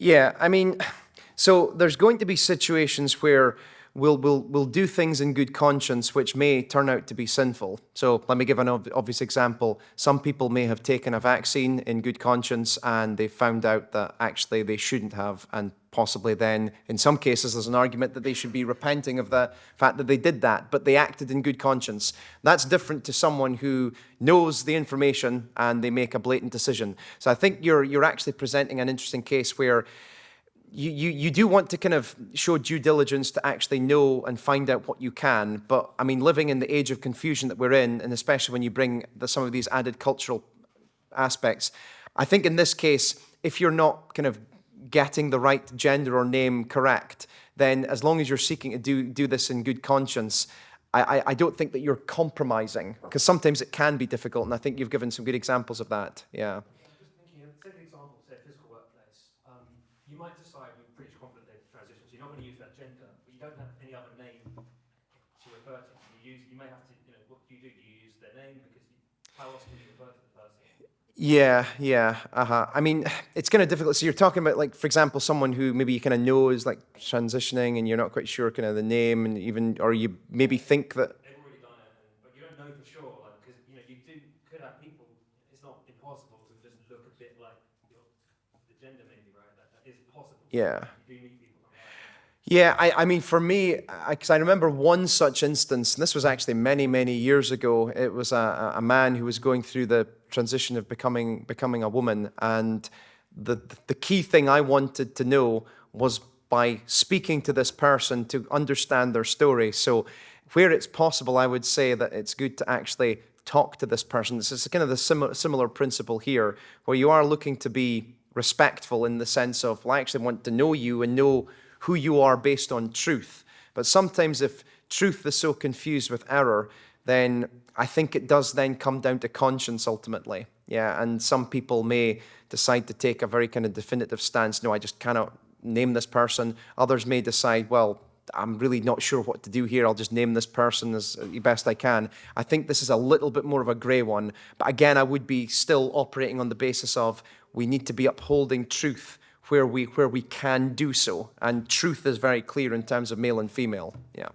Yeah, I mean, so there's going to be situations where we'll do things in good conscience which may turn out to be sinful. So let me give an obvious example. Some people may have taken a vaccine in good conscience and they found out that actually they shouldn't have, and possibly then in some cases there's an argument that they should be repenting of the fact that they did that, but they acted in good conscience. That's different to someone who knows the information and they make a blatant decision. So I think you're actually presenting an interesting case where you do want to kind of show due diligence to actually know and find out what you can. But I mean, living in the age of confusion that we're in, and especially when you bring some of these added cultural aspects, I think in this case, if you're not kind of getting the right gender or name correct, then as long as you're seeking to do this in good conscience, I don't think that you're compromising, because sometimes it can be difficult, and I think you've given some good examples of that. Yeah. Just thinking, say the example, say a physical workplace. You might decide with pretty confident data transitions, you're not going to use that gender, but you don't have any other name to refer to. You may have to, what do? Do you use their name? Because how else can you refer to the person? Yeah. I mean, it's kind of difficult. So you're talking about, like, for example, someone who maybe you kind of know is like transitioning and you're not quite sure kind of the name, and even, or you maybe think that. They've already done it, but you don't know for sure, like, because could have people. It's not impossible to just look a bit like the gender, maybe, right? That is possible. Yeah. You do meet people like that. Yeah, I mean, for me, because I remember one such instance, and this was actually many, many years ago. It was a man who was going through the transition of becoming a woman, and the key thing I wanted to know was by speaking to this person to understand their story. So where it's possible, I would say that it's good to actually talk to this person. This is kind of the similar principle here, where you are looking to be respectful in the sense of, well, I actually want to know you and know who you are based on truth. But sometimes if truth is so confused with error, then I think it does then come down to conscience ultimately. Yeah, and some people may decide to take a very kind of definitive stance. No, I just cannot name this person. Others may decide, well, I'm really not sure what to do here. I'll just name this person as best I can. I think this is a little bit more of a grey one. But again, I would be still operating on the basis of we need to be upholding truth where we can do so. And truth is very clear in terms of male and female. Yeah.